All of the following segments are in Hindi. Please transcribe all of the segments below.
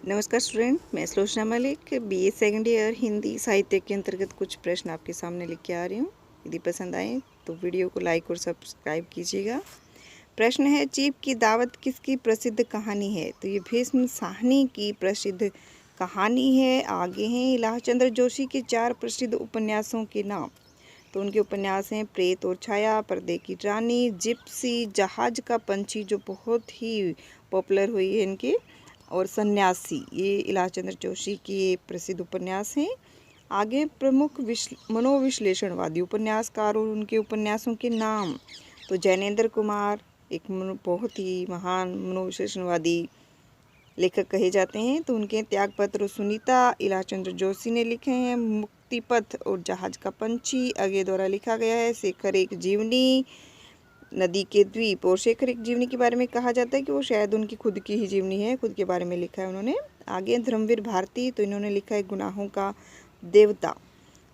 नमस्कार स्टूडेंट, मैं Sulochana Malik BA second year Hindi साहित्य के अंतर्गत कुछ प्रश्न आपके सामने लिख के आ रही हूँ। यदि पसंद आए तो वीडियो को लाइक और सब्सक्राइब कीजिएगा। प्रश्न है, चीप की दावत किसकी प्रसिद्ध कहानी है? तो ये भीष्म साहनी की प्रसिद्ध कहानी है। आगे हैं इलाह चंद्र जोशी के 4 प्रसिद्ध उपन्यासों के नाम। तो उनके उपन्यास हैं प्रेत और छाया, पर्दे की रानी, जिप्सी, जहाज का पंछी जो बहुत ही पॉपुलर हुई है इनकी, और सन्यासी। ये इलाह चंद्र जोशी के प्रसिद्ध उपन्यास हैं। आगे प्रमुख मनोविश्लेषणवादी उपन्यासकार और उनके उपन्यासों के नाम। तो जैनेंद्र कुमार एक बहुत ही महान मनोविश्लेषणवादी लेखक कहे जाते हैं। तो उनके त्यागपत्र और सुनीता इलाह चंद्र जोशी ने लिखे हैं। मुक्तिपथ और जहाज का पंछी अगे द्वारा लिखा गया है। शेखर एक जीवनी, नदी के द्वीप। और शेखर एक जीवनी के बारे में कहा जाता है कि वो शायद उनकी खुद की ही जीवनी है, खुद के बारे में लिखा है उन्होंने। आगे धर्मवीर भारती, तो इन्होंने लिखा है गुनाहों का देवता।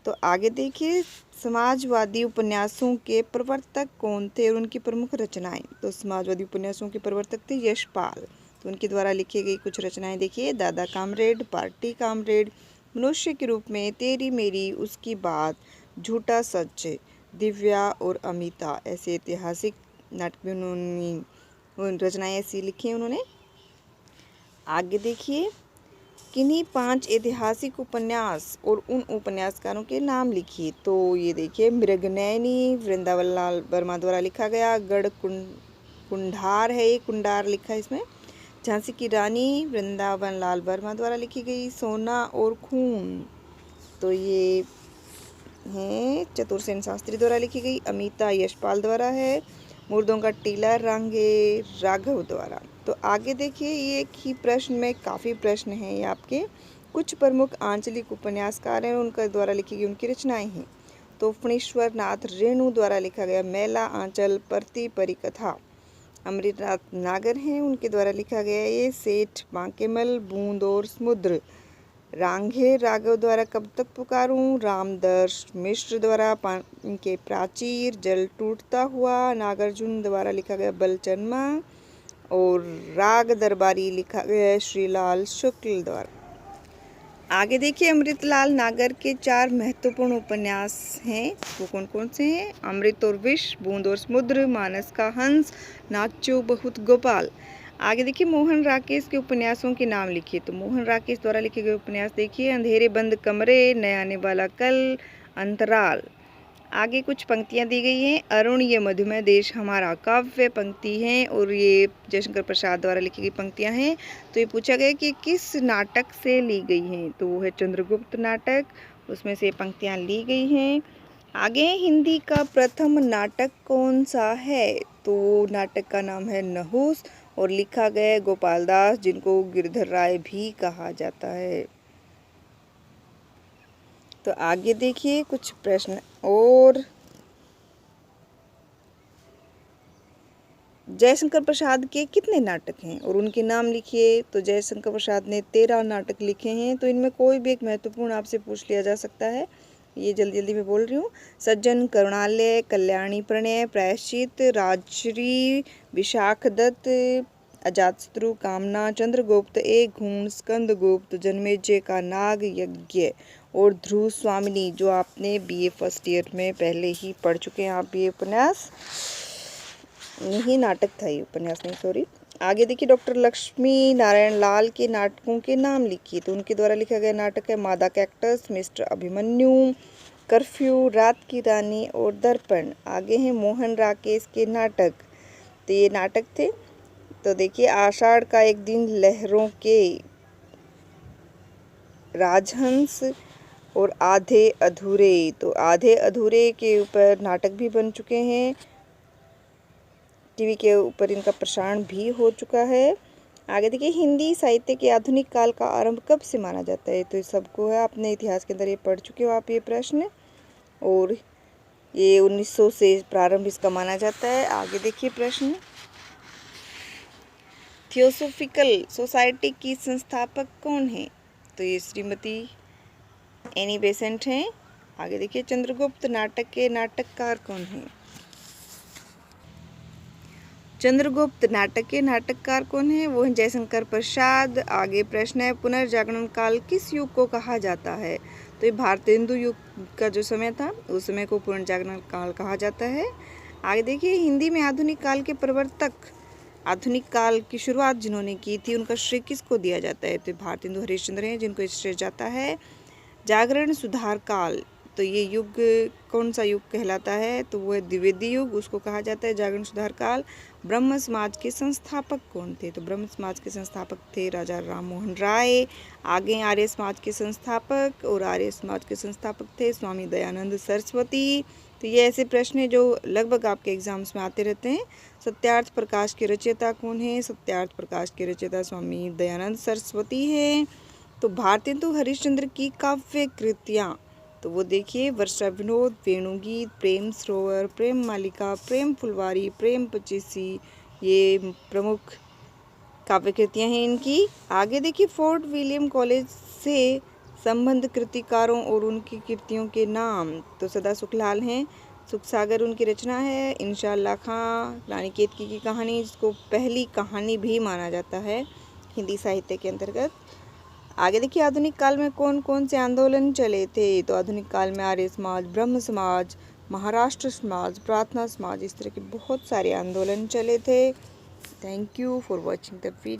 तो आगे देखिए, समाजवादी उपन्यासों के प्रवर्तक कौन थे और उनकी प्रमुख रचनाएं। तो समाजवादी उपन्यासों के प्रवर्तक थे यशपाल। तो उनके द्वारा लिखी गई कुछ रचनाएं देखिए, दादा कामरेड, पार्टी कामरेड, मनुष्य के रूप में, तेरी मेरी, उसकी बात, झूठा सच, दिव्या और अमिता। ऐसे ऐतिहासिक नाटक भी उन्होंने रचनाएं ऐसी लिखी हैं उन्होंने। आगे देखिए, किन्हीं 5 ऐतिहासिक उपन्यास और उन उपन्यासकारों के नाम लिखिए। तो ये देखिए, मृगनयनी वृंदावन लाल वर्मा द्वारा लिखा गया। गढ़ कुंडार है, ये कुंडार लिखा है इसमें। झांसी की रानी वृंदावन लाल वर्मा द्वारा लिखी गई। सोना और खून, तो ये हैं चतुरसेन शास्त्री द्वारा लिखी गई। अमिता यशपाल द्वारा है। मुर्दों का टीला रांगे राघव द्वारा। तो आगे देखिए, ये एक ही प्रश्न में काफ़ी प्रश्न हैं ये आपके। कुछ प्रमुख आंचलिक उपन्यासकार हैं, उनका द्वारा लिखी गई उनकी रचनाएं हैं। तो फणीश्वर नाथ रेणु द्वारा लिखा गया मेला आंचल परती परिकथा। अमृतनाथ नागर हैं, उनके द्वारा लिखा गया ये सेठ बांकेमल बूंद और समुद्र। रांघे राघव द्वारा कब तक पुकारूं। रामदर्श मिश्र द्वारा के प्राचीर, जल टूटता हुआ। नागार्जुन द्वारा लिखा गया बलचन्मा। और राग दरबारी लिखा गया है श्रीलाल शुक्ल द्वारा। आगे देखिए, अमृतलाल नागर के 4 महत्वपूर्ण उपन्यास हैं। वो कौन कौन से हैं? अमृत और विष, बूंद और समुद्र, मानस का हंस, नाचो बहुत गोपाल। आगे देखिए, मोहन राकेश के उपन्यासों के नाम लिखिए। तो मोहन राकेश द्वारा लिखे गए उपन्यास देखिए, अंधेरे बंद कमरे, नया आने वाला कल, अंतराल। आगे कुछ पंक्तियां दी गई हैं। अरुण ये मधुमय देश हमारा काव्य पंक्ति हैं, और ये जयशंकर प्रसाद द्वारा लिखी गई पंक्तियां हैं। तो ये पूछा गया कि किस नाटक से ली गई हैं। तो वो है चंद्रगुप्त नाटक, उसमें से पंक्तियां ली गई हैं। आगे हिंदी का प्रथम नाटक कौन सा है? तो नाटक का नाम है नहुस, और लिखा गया गोपाल दास, जिनको गिरधर राय भी कहा जाता है। तो आगे देखिए कुछ प्रश्न और। जयशंकर प्रसाद के कितने नाटक हैं और उनके नाम लिखिए। तो जयशंकर प्रसाद ने 13 नाटक लिखे हैं। तो इनमें कोई भी एक महत्वपूर्ण आपसे पूछ लिया जा सकता है, ये जल्दी जल्दी मैं बोल रही हूँ। सज्जन, करुणालय, कल्याणी प्रणय, प्रायश्चित, राजश्री, विशाखदत्त, अजातशत्रु, कामना, चंद्रगुप्त, एक घूर्ण, स्कंदगुप्त, जन्मेजय का नाग यज्ञ, और ध्रुव स्वामिनी, जो आपने बीए फर्स्ट ईयर में पहले ही पढ़ चुके हैं आप ये उपन्यास। नहीं, नाटक था ये, उपन्यास नहीं, सॉरी। आगे देखिए, डॉक्टर लक्ष्मी नारायण लाल के नाटकों के नाम लिखिए। तो उनके द्वारा लिखा गया नाटक है मादा कैक्टस, मिस्टर अभिमन्यु, कर्फ्यू, रात की रानी और दर्पण। आगे हैं मोहन राकेश के नाटक। तो ये नाटक थे। तो देखिए, आषाढ़ का एक दिन, लहरों के, राजहंस और आधे अधूरे। तो आधे अधूरे के ऊपर नाटक भी बन चुके हैं, टीवी के ऊपर इनका प्रसारण भी हो चुका है। आगे देखिए, हिंदी साहित्य के आधुनिक काल का आरंभ कब से माना जाता है? तो ये सबको है, अपने इतिहास के अंदर ये पढ़ चुके हो आप ये प्रश्न, और ये 1900 से प्रारंभ इसका माना जाता है। आगे देखिए प्रश्न, थियोसोफिकल सोसाइटी की संस्थापक कौन है? तो ये श्रीमती एनी बेसेंट हैं। आगे देखिए, चंद्रगुप्त नाटक के नाटककार कौन हैं? चंद्रगुप्त नाटक के नाटककार कौन है? वो है जयशंकर प्रसाद। आगे प्रश्न है, पुनर्जागरण काल किस युग को कहा जाता है? तो ये भारतेंदु युग का जो समय था उस समय को पुनर्जागरण काल कहा जाता है। आगे देखिए, हिंदी में आधुनिक काल के प्रवर्तक, आधुनिक काल की शुरुआत जिन्होंने की थी उनका श्रेय किसको दिया जाता है? तो भारतेंदु हरिश्चंद्र हैं जिनको श्रेय जाता है। जागरण सुधार काल, तो ये युग कौन सा युग कहलाता है? तो वो है द्विवेदी युग, उसको कहा जाता है जागरण सुधार काल। ब्रह्म समाज के संस्थापक कौन थे? तो ब्रह्म समाज के संस्थापक थे राजा राम मोहन राय। आगे आर्य समाज के संस्थापक, और आर्य समाज के संस्थापक थे स्वामी दयानंद सरस्वती। तो ये ऐसे प्रश्न हैं जो लगभग आपके एग्जाम्स में आते रहते हैं। सत्यार्थ प्रकाश के रचयिता कौन है? सत्यार्थ प्रकाश के रचयिता स्वामी दयानंद सरस्वती हैं। तो भारतेंदु हरिश्चंद्र की काव्य कृतियाँ, तो वो देखिए, वर्षा विनोद, वेणुगीत, प्रेम सरोवर, प्रेम मालिका, प्रेम फुलवारी, प्रेम पचीसी, ये प्रमुख काव्य कृतियाँ हैं इनकी। आगे देखिए, फोर्ट विलियम कॉलेज से संबंध कृतिकारों और उनकी कृतियों के नाम, तो सदा सुखलाल हैं, सुख सागर उनकी रचना है। इंशाअल्लाह खां, रानी केतकी की कहानी, जिसको पहली कहानी भी माना जाता है हिंदी साहित्य के अंतर्गत। आगे देखिए, आधुनिक काल में कौन कौन से आंदोलन चले थे? तो आधुनिक काल में आर्य समाज, ब्रह्म समाज, महाराष्ट्र समाज, प्रार्थना समाज, इस तरह के बहुत सारे आंदोलन चले थे। Thank you for watching the video.